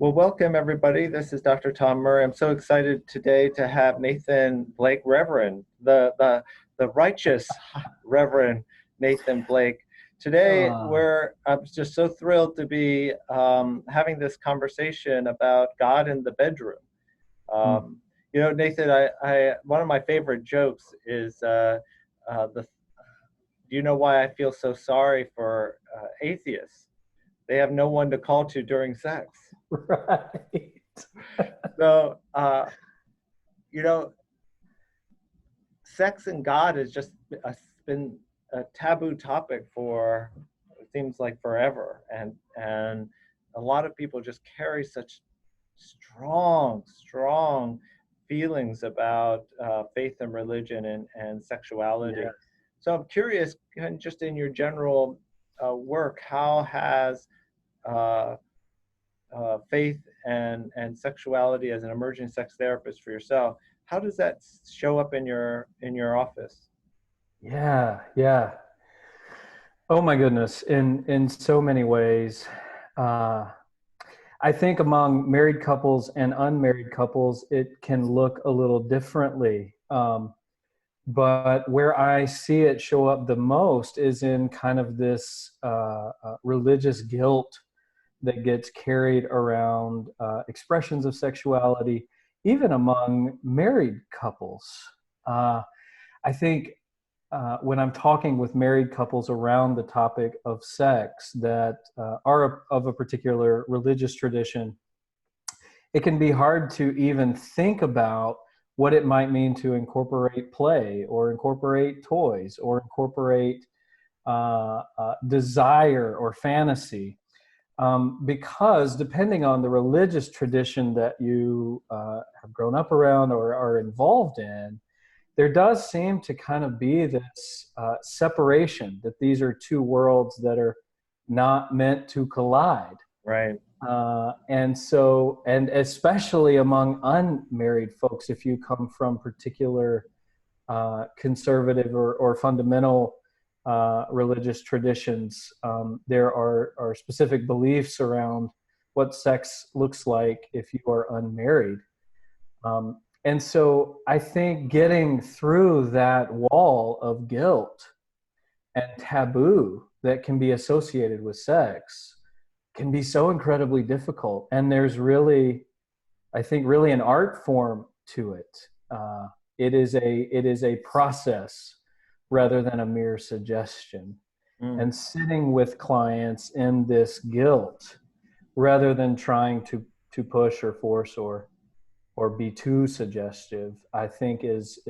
Well, welcome everybody. This is Dr. Tom Murray. I'm so excited today to have Nathan Blake, Reverend, the righteous Reverend Nathan Blake. Today, Ah, I'm just so thrilled to be having this conversation about God in the bedroom. mm. Nathan, one of my favorite jokes is the. Do you know why I feel so sorry for atheists? They have no one to call to during sex. Right. So, you know, sex and God has just been a taboo topic for it seems like forever, and a lot of people just carry such strong feelings about faith and religion and sexuality. Yes. So I'm curious, kind of just in your general work, how has uh, faith and sexuality as an emerging sex therapist for yourself, how does that show up in your office? Yeah, yeah. Oh my goodness. In so many ways. Uh, I think among married couples and unmarried couples, it can look a little differently. But where I see it show up the most is in kind of this religious guilt that gets carried around expressions of sexuality, even among married couples. Uh, I think when I'm talking with married couples around the topic of sex that are of a particular religious tradition, it can be hard to even think about what it might mean to incorporate play or incorporate toys or incorporate desire or fantasy. Because depending on the religious tradition that you have grown up around or are involved in, there does seem to kind of be this separation that these are two worlds that are not meant to collide. Right. And especially among unmarried folks, if you come from particular conservative or fundamental religious traditions, there are specific beliefs around what sex looks like if you are unmarried. And so I think getting through that wall of guilt and taboo that can be associated with sex can be so incredibly difficult. And there's really, I think, really an art form to it. It is a process rather than a mere suggestion. Mm. And sitting with clients in this guilt rather than trying to push or force or be too suggestive, I think is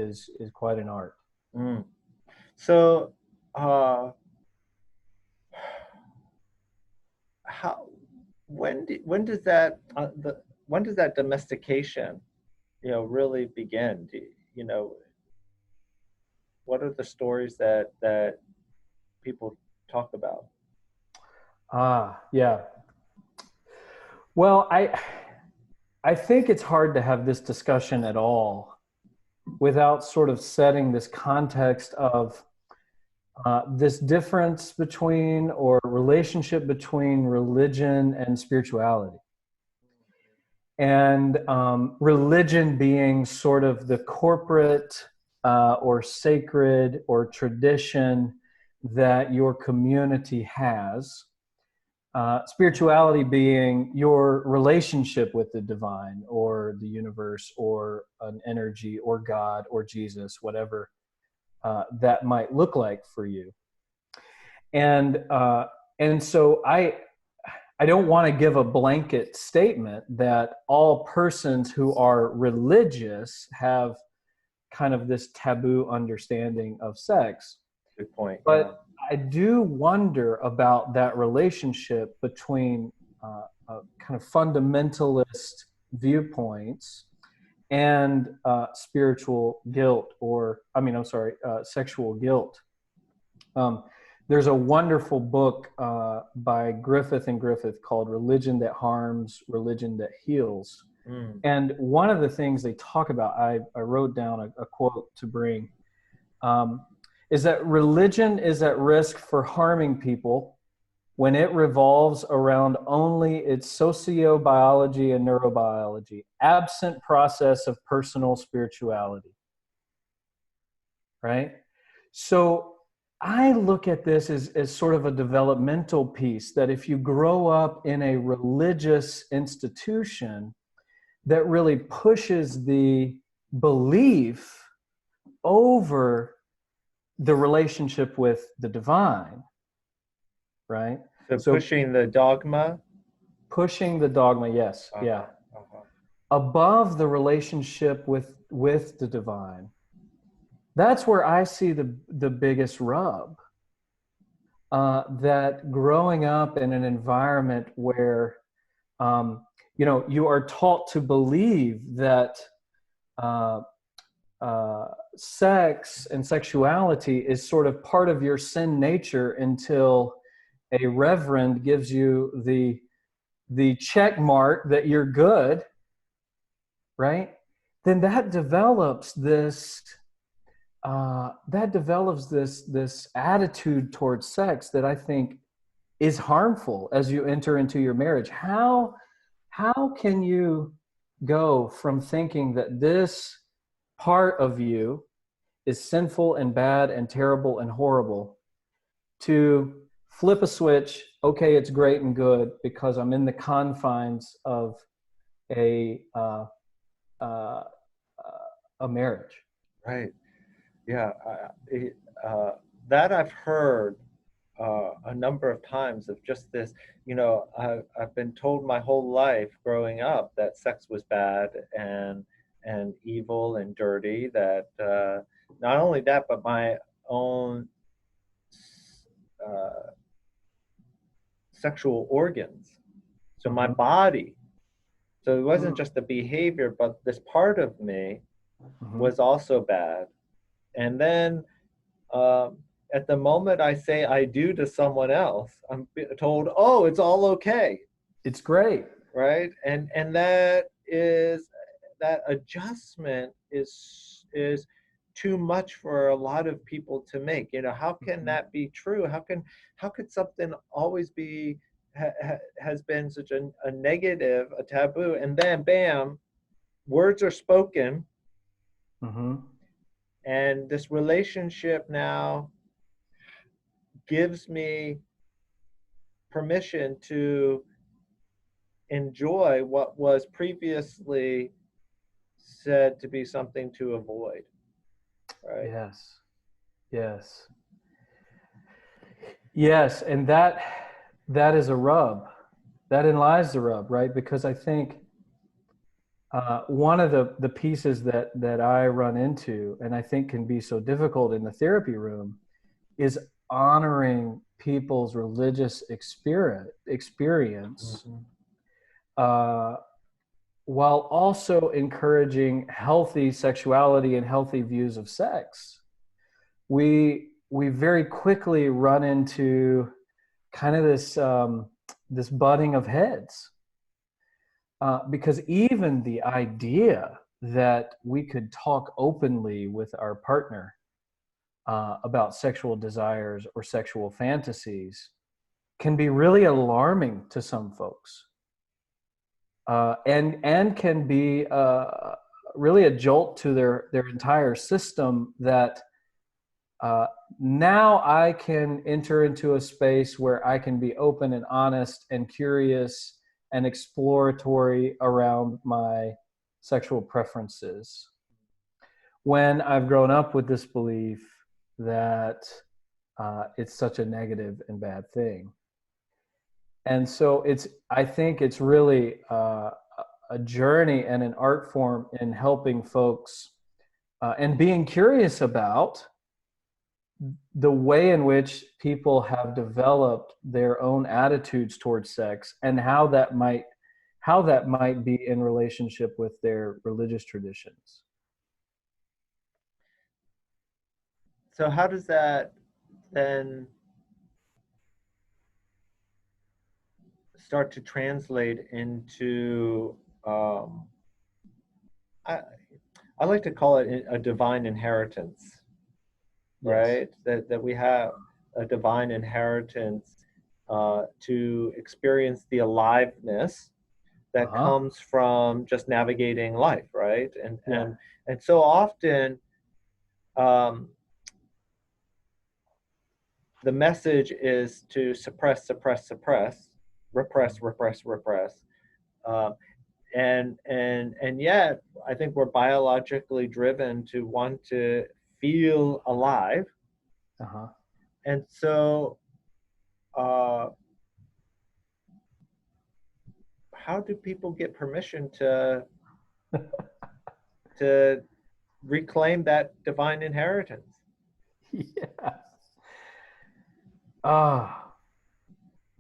quite an art. Mm. So, uh, how when does that domestication, really begin? You know, what are the stories that people talk about? Yeah. Well, I think it's hard to have this discussion at all without sort of setting this context of this difference between or relationship between religion and spirituality. And religion being sort of the corporate or sacred or tradition that your community has. Spirituality being your relationship with the divine or the universe or an energy or God or Jesus, whatever that might look like for you. And so I don't want to give a blanket statement that all persons who are religious have kind of this taboo understanding of sex. Good point. Yeah. But I do wonder about that relationship between kind of fundamentalist viewpoints and spiritual guilt, sexual guilt. There's a wonderful book by Griffith and Griffith called Religion That Harms, Religion That Heals. Mm. And one of the things they talk about, I wrote down a quote to bring, is that religion is at risk for harming people when it revolves around only its sociobiology and neurobiology, absent process of personal spirituality, right? So I look at this as sort of a developmental piece that if you grow up in a religious institution that really pushes the belief over the relationship with the divine, right? So So pushing the dogma. pushing the dogma, yes, yeah, Uh-huh, uh-huh. above the relationship with the divine. That's where I see the biggest rub. That growing up in an environment where you are taught to believe that uh, sex and sexuality is sort of part of your sin nature until a reverend gives you the check mark that you're good, right? Then that develops this attitude towards sex that I think is harmful as you enter into your marriage. How can you go from thinking that this part of you is sinful and bad and terrible and horrible to flip a switch? Okay, it's great and good because I'm in the confines of a uh, uh, a marriage. Right. Yeah. Uh, that I've heard a number of times of just this, I've been told my whole life growing up that sex was bad and evil and dirty. That not only that, but my own uh, sexual organs. So my Mm-hmm. body. So it wasn't Mm-hmm. just the behavior, but this part of me Mm-hmm. was also bad. And then um, at the moment I say I do to someone else, I'm told, "Oh, it's all okay," It's great. right? And that adjustment is too much for a lot of people to make. How can Mm-hmm. that be true? How could something always be has been such a negative, a taboo, and then bam, words are spoken, Mm-hmm. and this relationship now gives me permission to enjoy what was previously said to be something to avoid, right? Yes. Yes. Yes, and that is a rub. That in lies the rub, right? Because I think one of the pieces that I run into, and I think can be so difficult in the therapy room, is honoring people's religious experience Mhm. uh, while also encouraging healthy sexuality and healthy views of sex. We very quickly run into kind of this butting of heads, because even the idea that we could talk openly with our partner about sexual desires or sexual fantasies can be really alarming to some folks, and can be really a jolt to their entire system that uh, now I can enter into a space where I can be open and honest and curious and exploratory around my sexual preferences. When I've grown up with this belief that it's such a negative and bad thing. And so I think it's really a journey and an art form in helping folks and being curious about the way in which people have developed their own attitudes towards sex and how that might be in relationship with their religious traditions. So how does that then start to translate into I, I like to call it a divine inheritance, Yes. right? That we have a divine inheritance to experience the aliveness that Uh-huh. comes from just navigating life, right? And Yeah. and so often um, the message is to suppress, suppress, suppress, repress, repress, repress. Um, and yet, I think we're biologically driven to want to feel alive, Uh-huh. and so uh, how do people get permission to reclaim that divine inheritance? Yeah. Ah,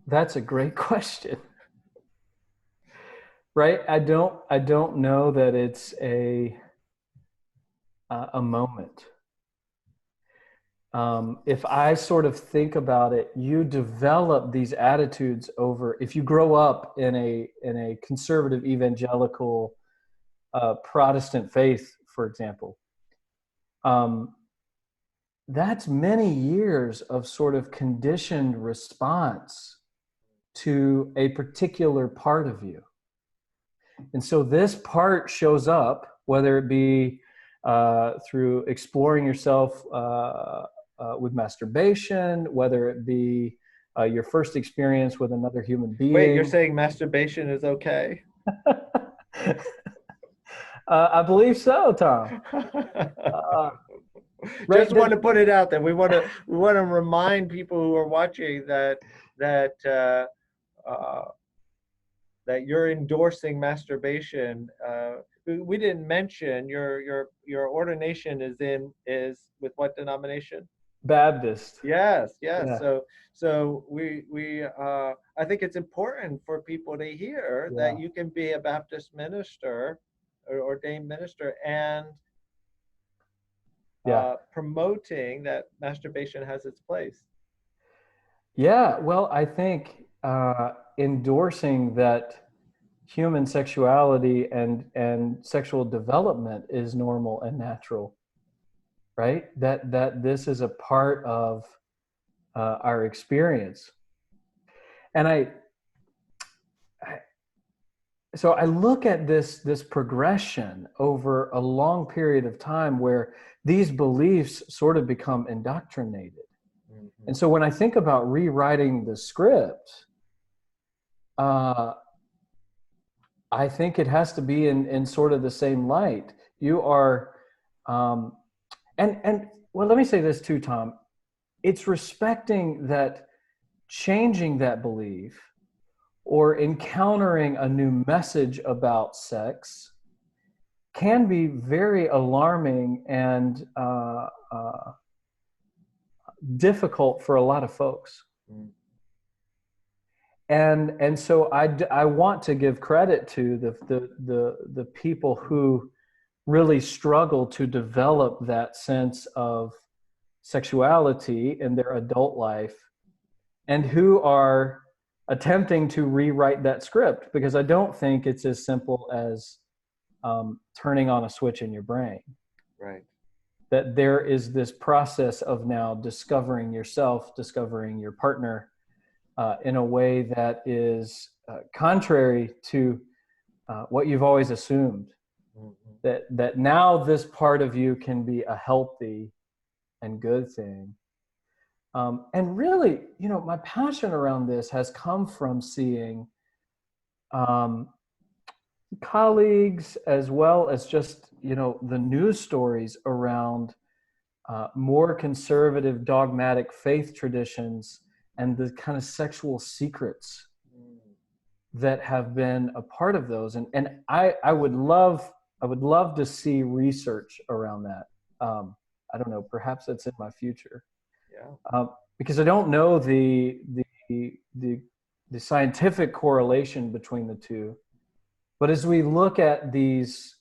that's a great question. Right? I don't know that it's a moment. If I sort of think about it, you develop these attitudes over. If you grow up in a conservative evangelical Protestant faith, for example, um, that's many years of sort of conditioned response to a particular part of you. And so this part shows up, whether it be through exploring yourself with masturbation, whether it be your first experience with another human Wait, you're being. saying masturbation is okay? I believe so, Tom. Uh, Just right? want to put it out there. We want to remind people who are watching that uh, that you're endorsing masturbation. We didn't mention your ordination is with what denomination? Baptist. Yes, yes. Yeah, So we I think it's important for people to hear yeah, that you can be a Baptist minister or ordained minister and yeah. promoting that masturbation has its place. Yeah, well, I think endorsing that human sexuality and sexual development is normal and natural, right? That this is a part of our experience. And I so I look at this progression over a long period of time where these beliefs sort of become indoctrinated. Mm-hmm. And so when I think about rewriting the script, uh, I think it has to be in sort of the same light. You are, um, and well, let me say this too, Tom. It's respecting that changing that belief or encountering a new message about sex can be very alarming and difficult for a lot of folks. Mm-hmm. And so I want to give credit to the people who really struggle to develop that sense of sexuality in their adult life and who are attempting to rewrite that script, because I don't think it's as simple as turning on a switch in your brain. Right. That there is this process of now discovering yourself, discovering your partner in a way that is contrary to what you've always assumed. Mm-hmm. That now this part of you can be a healthy and good thing. And really, my passion around this has come from seeing um, colleagues as well as just, the news stories around more conservative, dogmatic faith traditions and the kind of sexual secrets that have been a part of those. And I would love to see research around that. I don't know, perhaps that's in my future. Yeah. Because I don't know the scientific correlation between the two. But as we look at these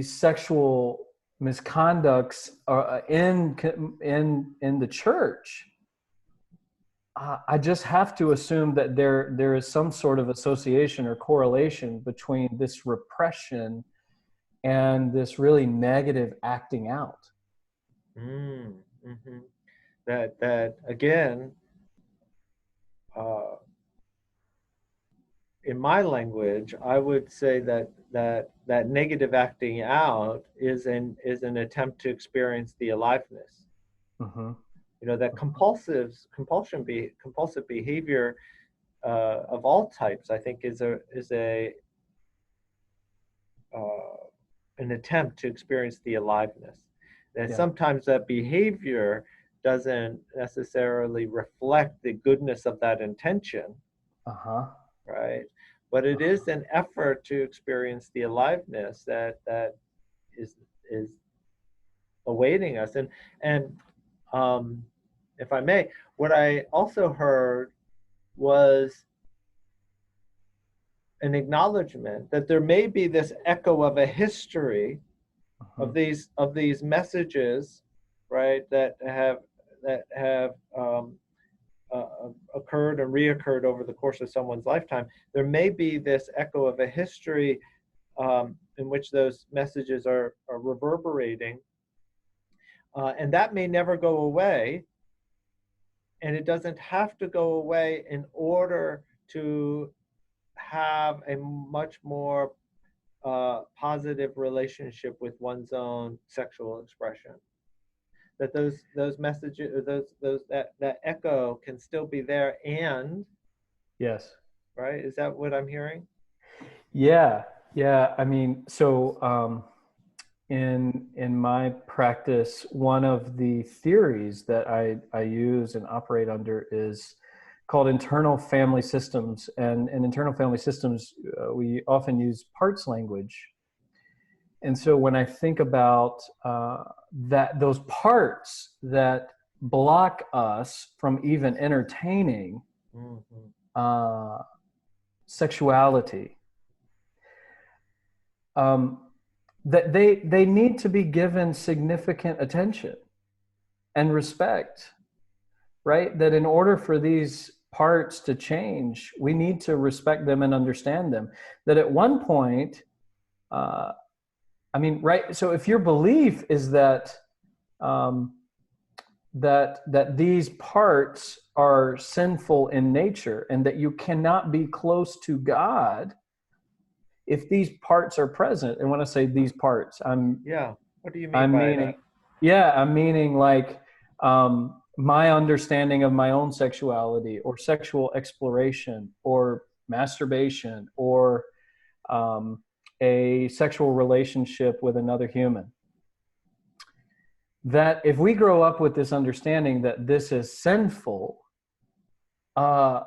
sexual misconducts in the church, I just have to assume that there is some sort of association or correlation between this repression and this really negative acting out. Mm-hmm. that again, uh, in my language, I would say that negative acting out is an attempt to experience the aliveness. Mm-hmm. That compulsive behavior of all types, I think, is uh, an attempt to experience the aliveness. And Yeah. sometimes that behavior doesn't necessarily reflect the goodness of that intention, Uh-huh. right? But it is Uh-huh. an effort to experience the aliveness that is is awaiting us. And um, if I may, what I also heard was an acknowledgement that there may be this echo of a history Uh-huh. of these messages, right, that have occurred and reoccurred over the course of someone's lifetime. There may be this echo of a history in which those messages are reverberating, and that may never go away. And it doesn't have to go away in order to have a much more positive relationship with one's own sexual expression. That those messages, that echo can still be there, and Yes. right, is that what I'm hearing? Yeah. Yeah. I mean, so in my practice, one of the theories that I use and operate under is called internal family systems. And in internal family systems, we often use parts language. And so when I think about that, those parts that block us from even entertaining Mm-hmm. uh, sexuality, um, that they need to be given significant attention and respect, right? That in order for these parts to change, we need to respect them and understand them. That at one point, uh, I mean, right? So if your belief is that um, that these parts are sinful in nature and that you cannot be close to God if these parts are present. And when I say these parts, Yeah. What do you mean I'm by meaning, that? yeah, I'm meaning like my understanding of my own sexuality or sexual exploration or masturbation or um, a sexual relationship with another human. That if we grow up with this understanding that this is sinful, uh,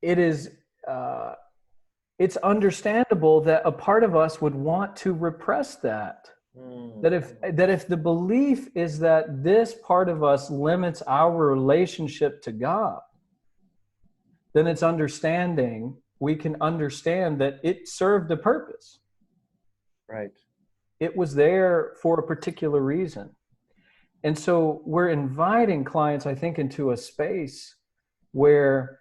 it is uh, it's understandable that a part of us would want to repress that. Mm-hmm. That if the belief is that this part of us limits our relationship to God, then it's understanding, we can understand that it served a purpose. Right. It was there for a particular reason. And so we're inviting clients, I think, into a space where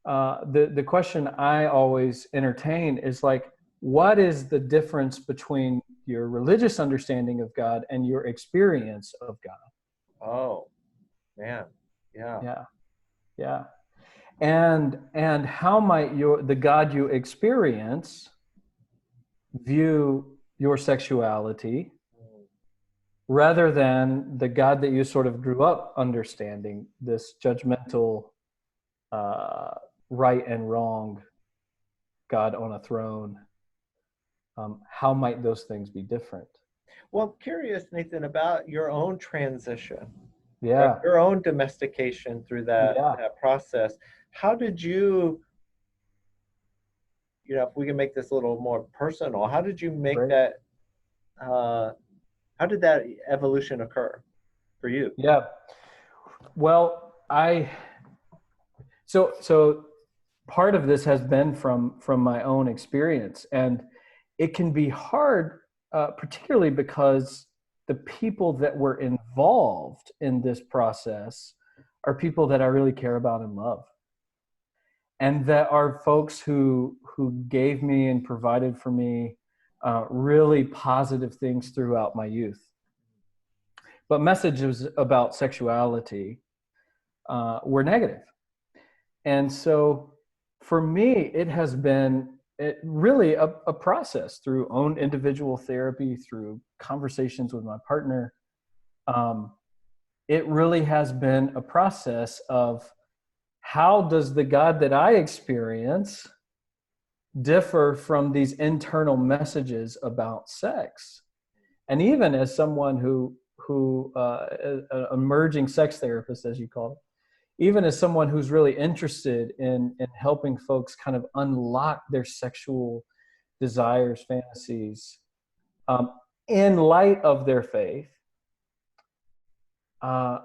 the question I always entertain is like, what is the difference between your religious understanding of God and your experience of God? Oh, man. Yeah. Yeah, yeah. And how might the God you experience view your sexuality rather than the God that you sort of grew up understanding, this judgmental, uh, right and wrong God on a throne? How might those things be different? Well, I'm curious, Nathan, about your own transition, right? Yeah, Your own domestication through yeah, that process. How did you, if we can make this a little more personal, how did you make great. that? Uh, how did that evolution occur for you? Yeah. Well, so part of this has been from my own experience, and it can be hard, particularly because the people that were involved in this process are people that I really care about and love, and that are folks who gave me and provided for me really positive things throughout my youth. but messages about sexuality were negative. And so for me, it has been really a process through own individual therapy, through conversations with my partner. It really has been a process of how does the God that I experience differ from these internal messages about sex? And even as someone who an emerging sex therapist, as you call it, even as someone who's really interested in helping folks kind of unlock their sexual desires, fantasies, um, in light of their faith, uh,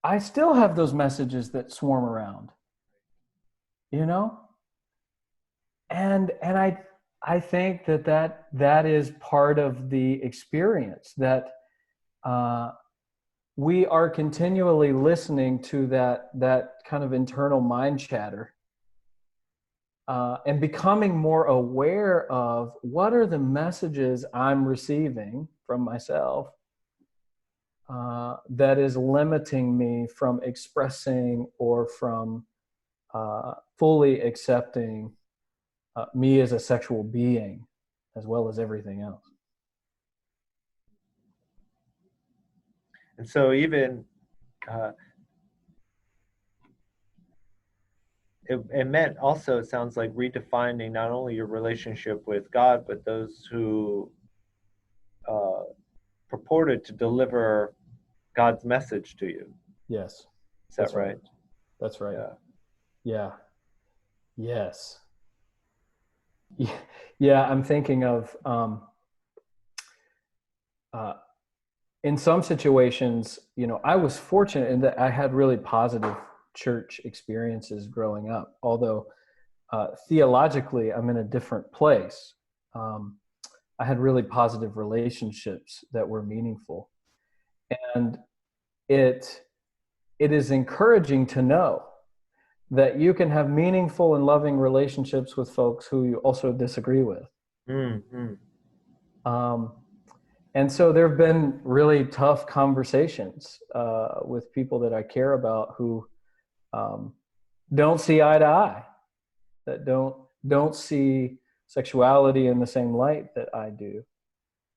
I still have those messages that swarm around, you know, and I think that is part of the experience that we are continually listening to that kind of internal mind chatter, and becoming more aware of what are the messages I'm receiving from myself that is limiting me from expressing or from fully accepting me as a sexual being, as well as everything else. And so even uh, it meant also, it sounds like, redefining not only your relationship with God, but those who uh, purported to deliver God's message to you. Yes, Is that that's right. right? That's right. Yeah. Yeah. Yes. Yeah. Yeah. I'm thinking of uh, in some situations, you know, I was fortunate in that I had really positive church experiences growing up. Although theologically, I'm in a different place. Um, I had really positive relationships that were meaningful, and it it is encouraging to know that you can have meaningful and loving relationships with folks who you also disagree with. Mm-hmm. Um, and so there have been really tough conversations with people that I care about who um, don't see eye to eye, that don't see sexuality in the same light that I do.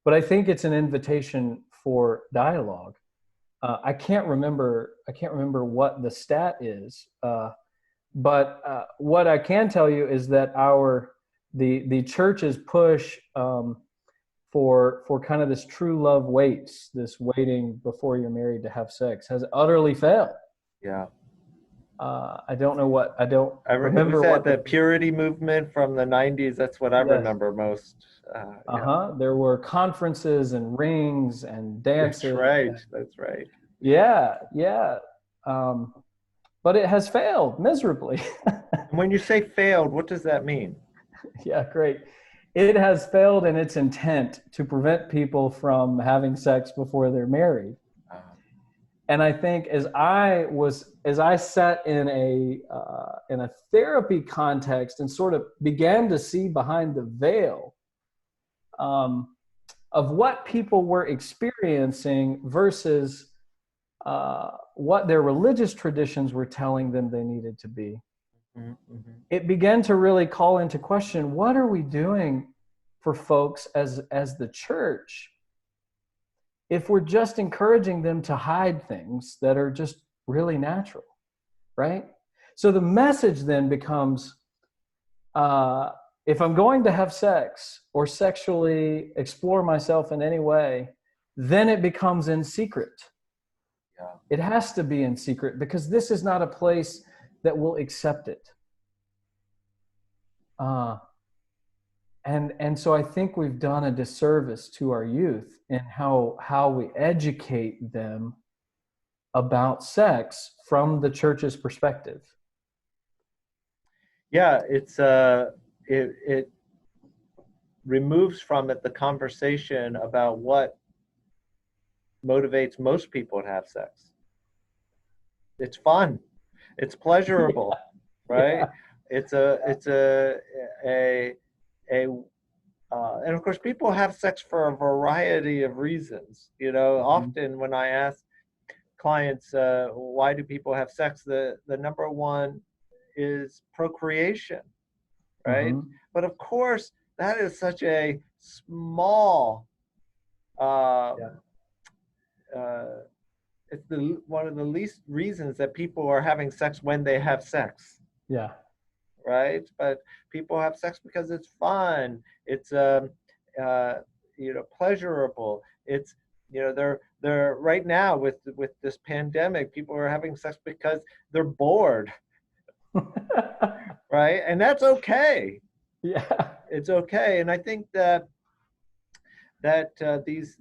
But I think it's an invitation for dialogue. I can't remember what the stat is, but what I can tell you is that the church's push for kind of this true love waits, this waiting before you're married to have sex, has utterly failed. Yeah. I don't It was remember that what the the purity movement from the 90s. That's what I yes. remember most. Yeah. There were conferences and rings and That's dances. right. That's right. Yeah, yeah. Um, but it has failed miserably. And when you say failed, what does that mean? Yeah, great. It has failed in its intent to prevent people from having sex before they're married. Um, And I think as I sat in a therapy context and sort of began to see behind the veil um, of what people were experiencing versus what their religious traditions were telling them they needed to be, mm-hmm. it began to really call into question, what are we doing for folks as the church if we're just encouraging them to hide things that are just really natural, right? So the message then becomes, uh, if I'm going to have sex or sexually explore myself in any way, then it becomes in secret. Yeah. It has to be in secret because this is not a place that will accept it. Uh, and so I think we've done a disservice to our youth in how we educate them about sex from the church's perspective. Yeah, it removes from it the conversation about what motivates most people to have sex. It's fun. It's pleasurable, right? Yeah, It's a a and of course, people have sex for a variety of reasons. Mhm. Often when I ask clients, why do people have sex, the number one is procreation, right? Mhm. But of course, that is such a small, uh, Yeah. uh, it's one of the least reasons that people are having sex when they have sex, Yeah. right? But people have sex because it's fun. It's uh, pleasurable. It's they're right now with this pandemic, people are having sex because they're bored, right? And that's okay. Yeah. It's okay. And I think that these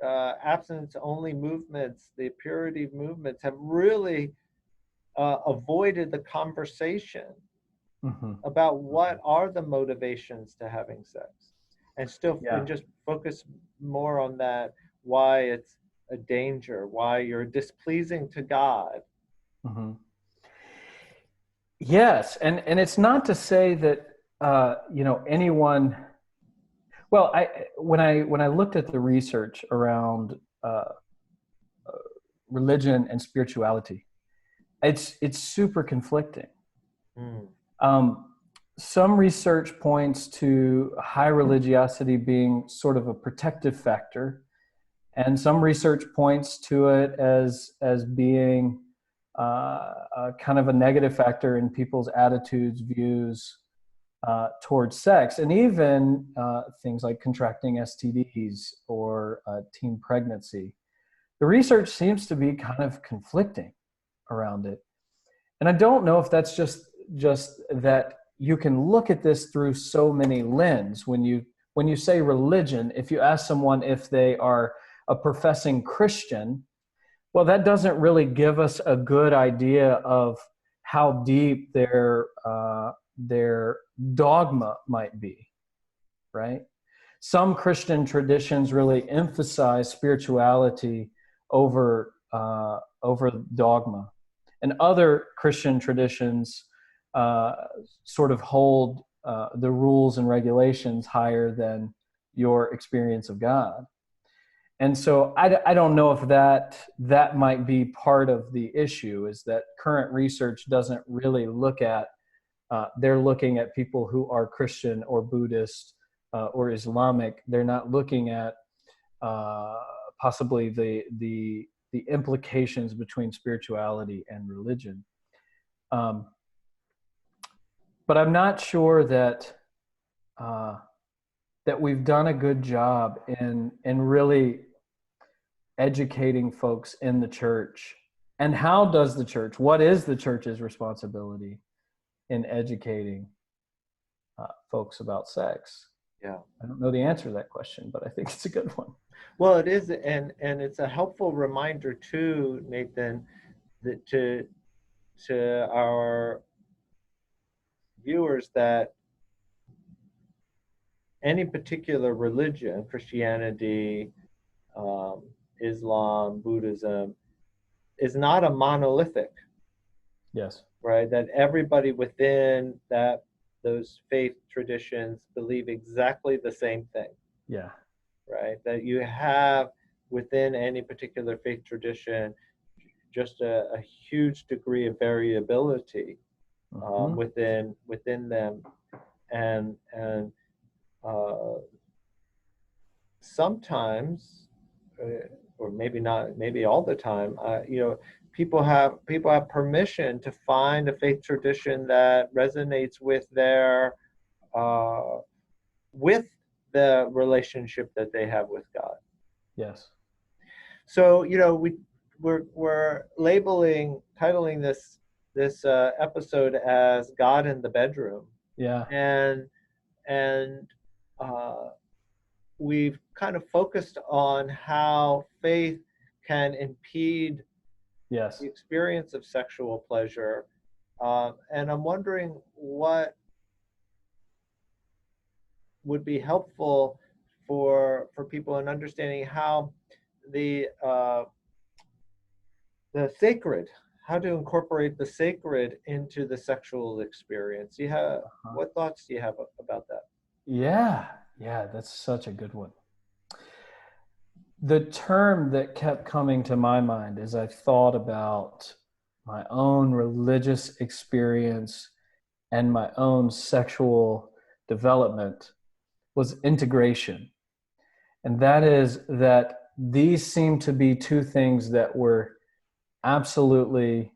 abstinence only movements, the purity movements, have really avoided the conversation Mhm. about what Mhm. are the motivations to having sex, and Yeah. just focus more on that, why it's a danger, why you're displeasing to God. Mhm. Yes, and it's not to say that anyone. Well, I when I looked at the research around religion and spirituality, it's super conflicting. Mm, Um, some research points to high religiosity being sort of a protective factor, and some research points to it as being kind of a negative factor in people's attitudes, views towards sex, and even things like contracting STDs or teen pregnancy. The research seems to be kind of conflicting around it. And I don't know if that's just that you can look at this through so many lenses. When you say religion, if you ask someone if they are a professing Christian, well, that doesn't really give us a good idea of how deep their dogma might be, right? Some Christian traditions really emphasize spirituality over dogma, and other Christian traditions uh, sort of hold the rules and regulations higher than your experience of God. And so I don't know if that might be part of the issue, is that current research doesn't really look at they're looking at people who are Christian or Buddhist or Islamic. They're not looking at uh, possibly the implications between spirituality and religion. Um, but I'm not sure uh, that we've done a good job in really educating folks in the church. And how does the church? What is the church's responsibility in educating folks about sex? yeah. I don't know the answer to that question, but I think it's a good one. Well, it is, and it's a helpful reminder too, Nathan, that to our viewers, that any particular religion, Christianity, um, Islam, Buddhism, is not a monolithic, Yes. right? That everybody within those faith traditions believe exactly the same thing, Yeah. right? That you have within any particular faith tradition just a huge degree of variability Mm-hmm. within them, and uh, sometimes, or maybe not, maybe all the time, people have permission to find a faith tradition that resonates uh, with the relationship that they have with God. Yes. So we're titling this episode as God in the Bedroom, Yeah. and and uh, we've kind of focused on how faith can impede the Yes. experience of sexual pleasure. And I'm wondering what would be helpful for people in understanding how the the sacred, how to incorporate the sacred into the sexual experience. Uh-huh. What thoughts do you have about that? Yeah. Yeah, that's such a good one. The term that kept coming to my mind as I thought about my own religious experience and my own sexual development was integration. And that is that these seem to be two things that were absolutely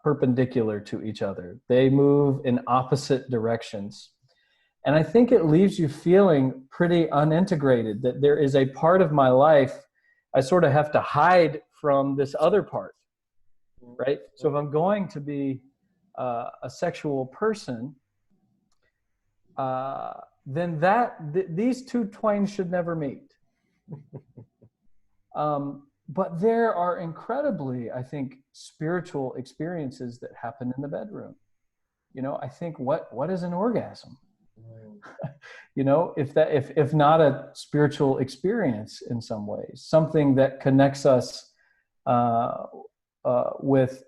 perpendicular to each other. They move in opposite directions. And I think it leaves you feeling pretty unintegrated, that there is a part of my life I sort of have to hide from this other part, right? So if I'm going to be a sexual person, then these two twain should never meet. But there are incredibly, I think, spiritual experiences that happen in the bedroom. You know, I think what is an orgasm? You know, if not a spiritual experience in some ways, something that connects us with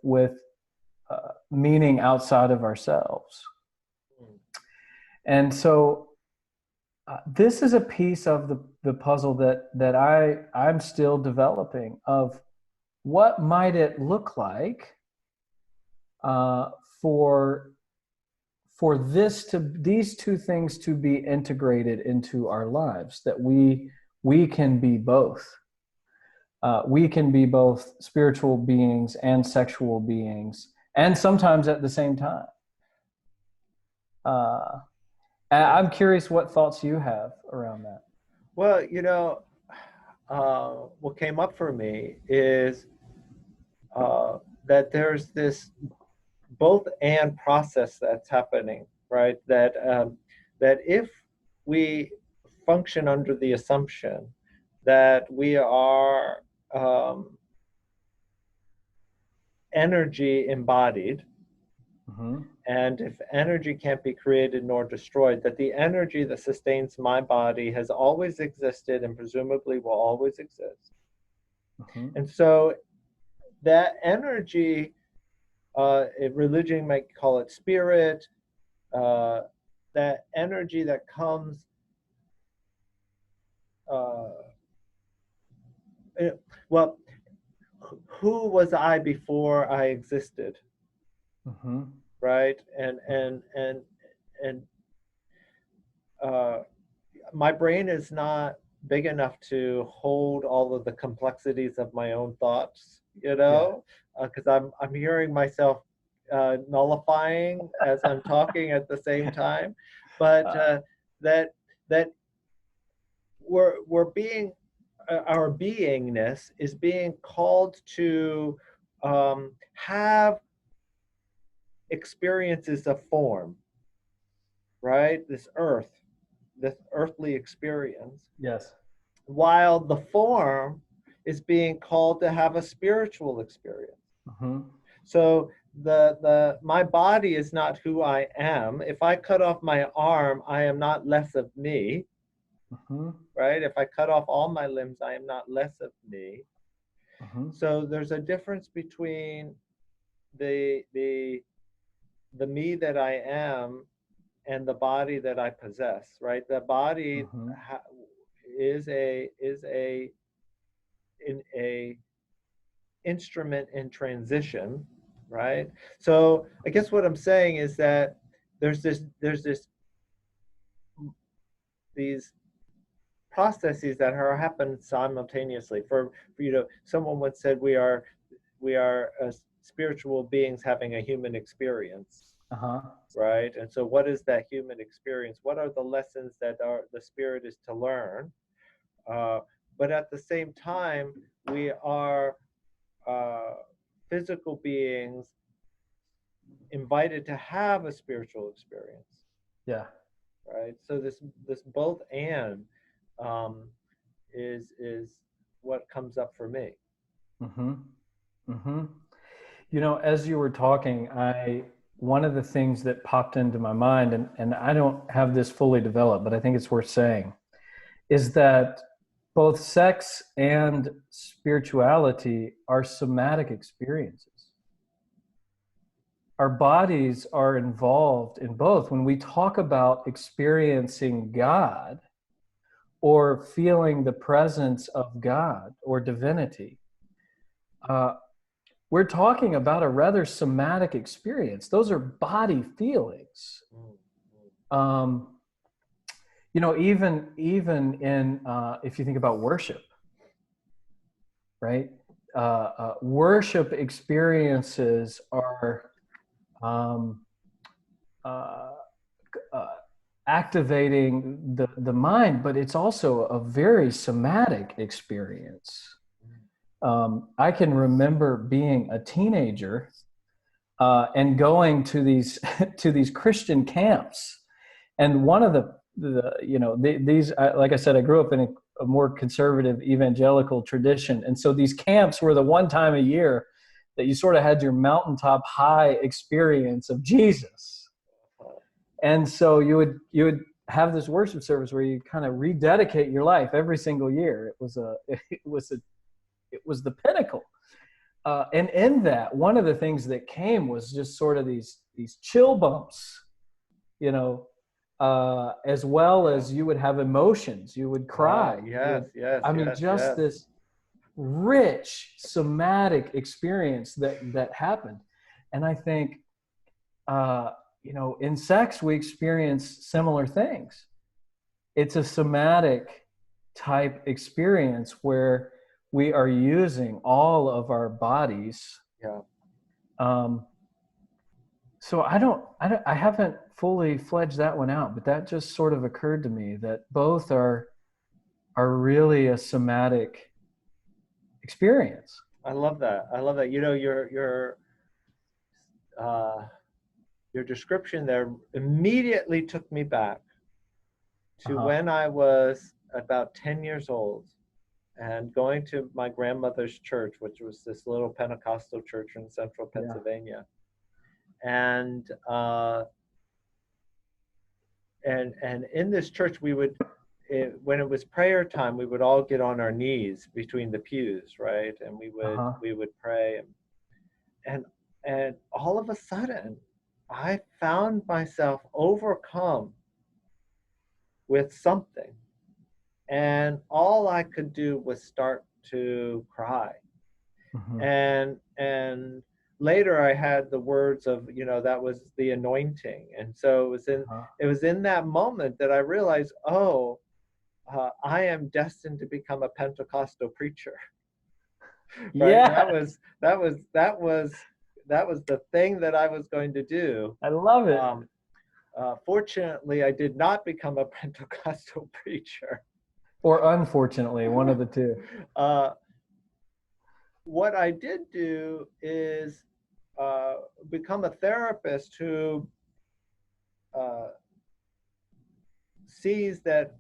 meaning outside of ourselves. And so this is a piece of the puzzle that I'm still developing, of what might it look like uh, for these two things to be integrated into our lives, that we can be both. We can be both spiritual beings and sexual beings, and sometimes at the same time. I'm curious what thoughts you have around that. Well, what came up for me is that there's this both and process that's happening, right? That if we function under the assumption that we are energy embodied, Mm-hmm. and if energy can't be created nor destroyed, that the energy that sustains my body has always existed and presumably will always exist. Mm-hmm. And so that energy, religion might call it spirit, uh, that energy that comes, uh, well, who was I before I existed, Mm-hmm. right? And uh, my brain is not big enough to hold all of the complexities of my own thoughts, Yeah. because I'm hearing myself nullifying as I'm talking at the same time, but Uh, that that we're being our beingness is being called to have experiences of form, right? This earthly experience, yes. while the form is being called to have a spiritual experience. Mm-hmm. So the my body is not who I am. If I cut off my arm, I am not less of me, Mm-hmm. right? If I cut off all my limbs, I am not less of me. Mm-hmm. So there's a difference between the the the me that I am and the body that I possess, right? The body Mm-hmm. is a instrument in transition, right? So I guess what I'm saying is that there's these processes that are happen simultaneously. Someone once said we are spiritual beings having a human experience, Uh-huh. right? And so, what is that human experience? What are the lessons that the spirit is to learn? Uh, but at the same time, we are uh, physical beings invited to have a spiritual experience, Yeah. right? So this both and um, is what comes up for me. Mm-hmm. Mm-hmm. You know, as you were talking, I one of the things that popped into my mind, and I don't have this fully developed, but I think it's worth saying, is that both sex and spirituality are somatic experiences. Our bodies are involved in both. When we talk about experiencing God, or feeling the presence of God or divinity, uh, we're talking about a rather somatic experience. Those are body feelings. Mm, Um, even in if you think about worship, right? Worship experiences are um, uh, uh, activating the mind, but it's also a very somatic experience. I can remember being a teenager and going to these to these Christian camps, and one of these like I said, I grew up in a more conservative evangelical tradition, and so these camps were the one time a year that you sort of had your mountaintop high experience of Jesus. And so you would have this worship service where you kind of rededicate your life every single year. It was the pinnacle. And in that, one of the things that came was just sort of these chill bumps, you know, as well as you would have emotions. You would cry. yes, yes, I mean, yes, just yes. this rich somatic experience that happened. And I think, in sex, we experience similar things. It's a somatic type experience where we are using all of our bodies. Yeah. So I haven't fully fledged that one out, but that just sort of occurred to me that both are really a somatic experience. I love that. I love that. Uh, your description there immediately took me back to Uh-huh. when I was about 10 years old and going to my grandmother's church, which was this little Pentecostal church in central Yeah. Pennsylvania. And and in this church, when it was prayer time, we would all get on our knees between the pews, right? And Uh-huh. we would pray, and and all of a sudden, I found myself overcome with something, and all I could do was start to cry. Mm-hmm. And later I had the words of, that was the anointing. And so Uh-huh. it was in that moment that I realized, oh, I am destined to become a Pentecostal preacher. Right? Yeah, That was the thing that I was going to do. I love it. um, Fortunately, I did not become a Pentecostal preacher. Or unfortunately, one of the two. uh, what I did do is uh, become a therapist who uh, sees that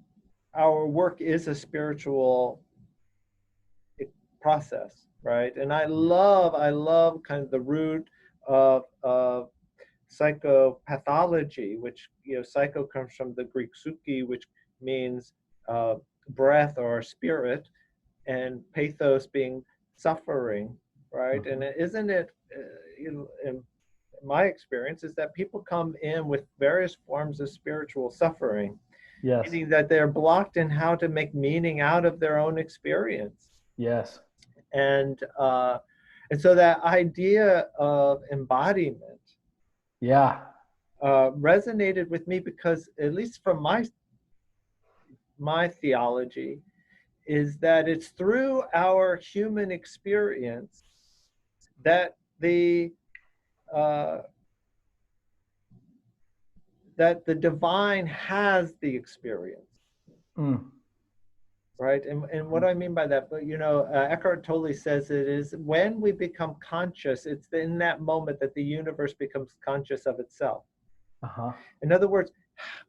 our work is a spiritual process, right? And I love kind of the root of psychopathology, which, psycho comes from the Greek psyche, which means breath or spirit, and pathos being suffering, right? Mm-hmm. And isn't it, in my experience, is that people come in with various forms of spiritual suffering, Yes. meaning that they're blocked in how to make meaning out of their own experience. Yes. And so that idea of embodiment Yeah. resonated with me because, at least from my theology, is that it's through our human experience that uh, the divine has the experience, Mm. right? And what do I mean by that? But Eckhart Tolle says it is when we become conscious, it's in that moment that the universe becomes conscious of itself. Uh-huh. In other words,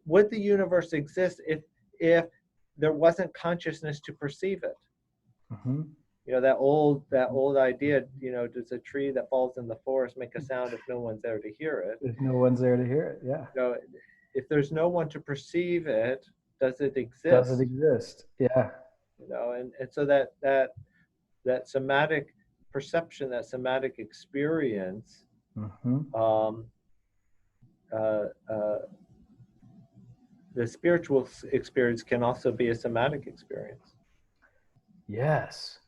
would the universe exist if there wasn't consciousness to perceive it? Mm-hmm. That old idea, does a tree that falls in the forest make a sound if no one's there to hear it? If no one's there to hear it, yeah. If there's no one to perceive it, does it Does it exist? exist? Yeah. And so that somatic perception, that somatic experience, Mm-hmm. um, uh, uh, the spiritual experience can also be a somatic experience. Yes.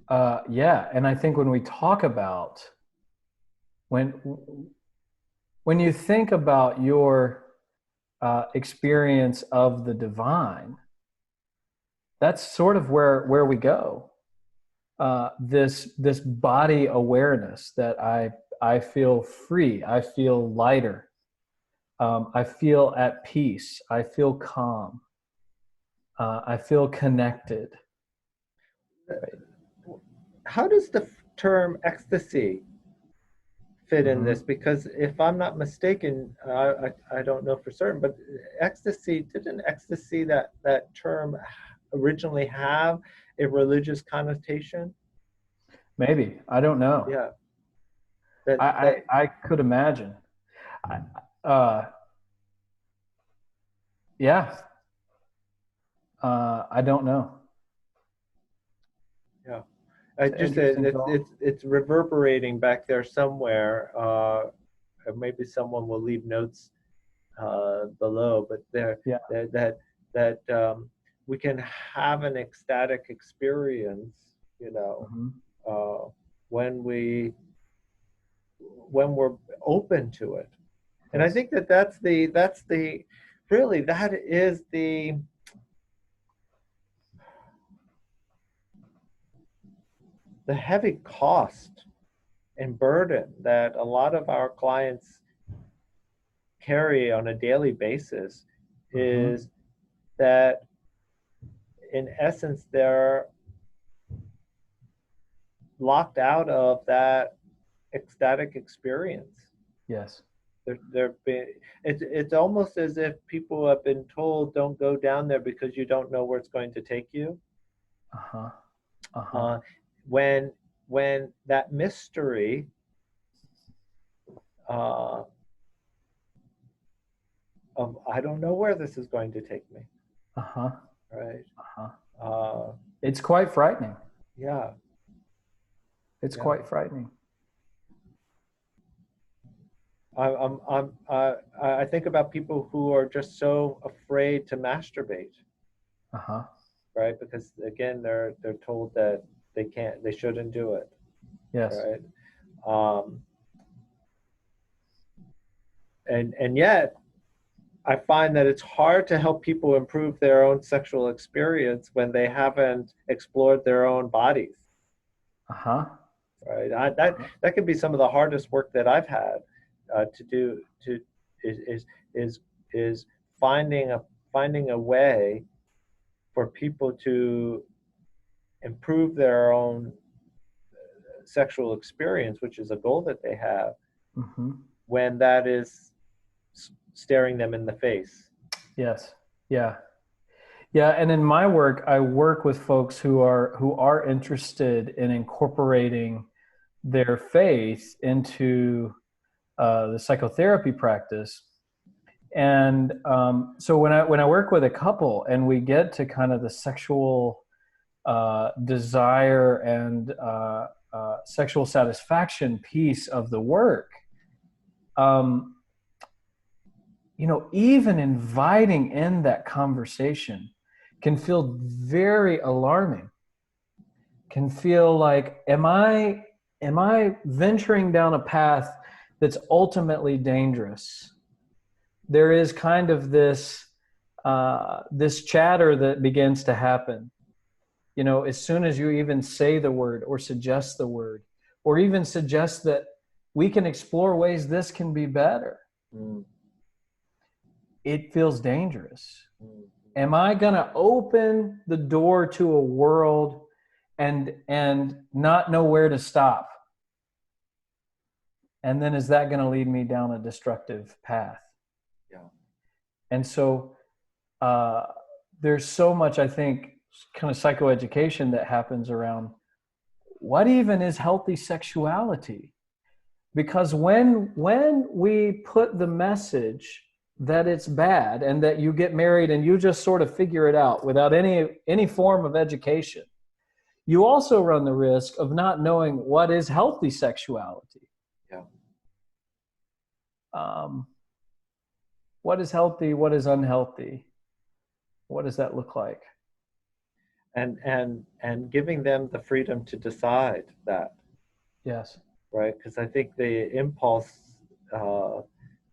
Yeah. And I think when we talk about, when when you think about your experience of the divine, that's sort of where we go. This body awareness that I feel free, I feel lighter, I feel at peace, I feel calm, I feel connected. How does the term ecstasy fit in Mm-hmm. this? Because if I'm not mistaken, I don't know for certain, but didn't ecstasy, that term originally have a religious connotation? Maybe, I don't know. Yeah, I could imagine. I, yeah, I don't know. yeah. I It's an just interesting thought. it's reverberating back there somewhere. Maybe someone will leave notes below, but Yeah. that that we can have an ecstatic experience, Mm-hmm. uh, when we're open to it. And I Yes. think that's the really, that is the heavy cost and burden that a lot of our clients carry on a daily basis, Mm-hmm. is that in essence they're locked out of that ecstatic experience. Yes. They're being, it's almost as if people have been told, don't go down there because you don't know where it's going to take you. Uh-huh. Uh-huh. uh, when when that mystery, uh, of I don't know where this is going to take me, Uh-huh. right? Uh-huh. uh, It's quite frightening. yeah, It's yeah. quite frightening. I think about people who are just so afraid to masturbate, Uh-huh. right? Because again, they're told that they shouldn't do it, Yes. right? um, and yet I find that it's hard to help people improve their own sexual experience when they haven't explored their own bodies, Uh-huh. right? That can be some of the hardest work that I've had to do. Is is is is finding a way for people to improve their own sexual experience, which is a goal that they have, Mm-hmm. when that is staring them in the face. Yes. Yeah. Yeah. And in my work, I work with folks who are interested in incorporating their faith into the psychotherapy practice. And so when I work with a couple and we get to kind of the sexual desire and sexual satisfaction piece of the work, um, even inviting in that conversation can feel very alarming. Can feel like, am I venturing down a path that's ultimately dangerous? There is kind of this chatter that begins to happen. As soon as you even say the word or suggest the word, or even suggest that we can explore ways this can be better, Mm, it feels dangerous. mm, Am I going to open the door to a world and not know where to stop? And then is that going to lead me down a destructive path? yeah. And so uh, there's so much, I think, kind of psychoeducation that happens around what even is healthy sexuality. Because when we put the message that it's bad and that you get married and you just sort of figure it out without any form of education, you also run the risk of not knowing what is healthy sexuality. Yeah. Um, what is healthy, what is unhealthy, what does that look like? And giving them the freedom to decide that, Yes. right? Because I think the impulse uh,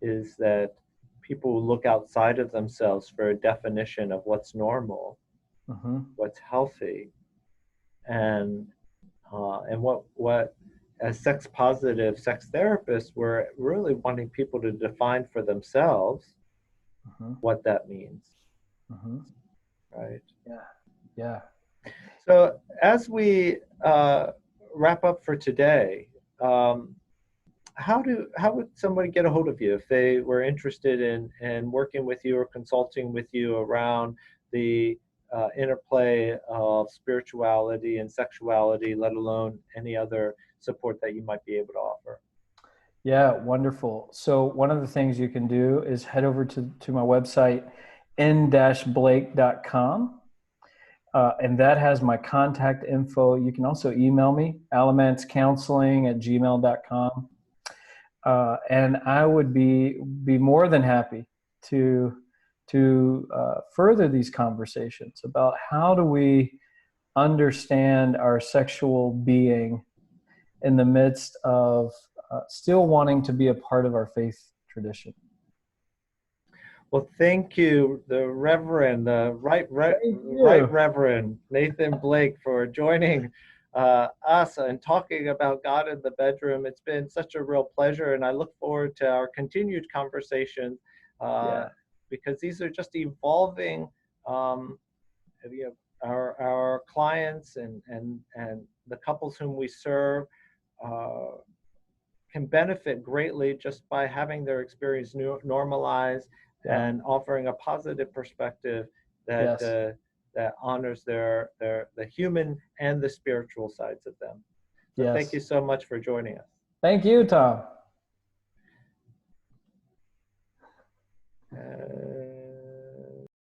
is that people look outside of themselves for a definition of what's normal, Mm-hmm. what's healthy, and what as sex positive sex therapists, we're really wanting people to define for themselves Mm-hmm. what that means, Mm-hmm. right? Yeah. Yeah. So as we wrap up for today, um, how would somebody get a hold of you if they were interested in working with you or consulting with you around the interplay of spirituality and sexuality, let alone any other support that you might be able to offer? Yeah, wonderful. So one of the things you can do is head over to my website, n-blake.com. And that has my contact info. You can also email me, alamentscounseling@gmail.com. And I would be more than happy to further these conversations about how do we understand our sexual being in the midst of still wanting to be a part of our faith tradition. Well, thank you, Thank right you. Reverend Nathan Blake, for joining us and talking about God in the bedroom. It's been such a real pleasure, and I look forward to our continued conversation uh, Yeah. because these are just evolving. Um, you know, our clients and the couples whom we serve. Uh, can benefit greatly just by having their experience normalized Yeah. and offering a positive perspective that Yes. that honors their the human and the spiritual sides of them. So thank you Yes. so much for joining us. Thank you, Tom.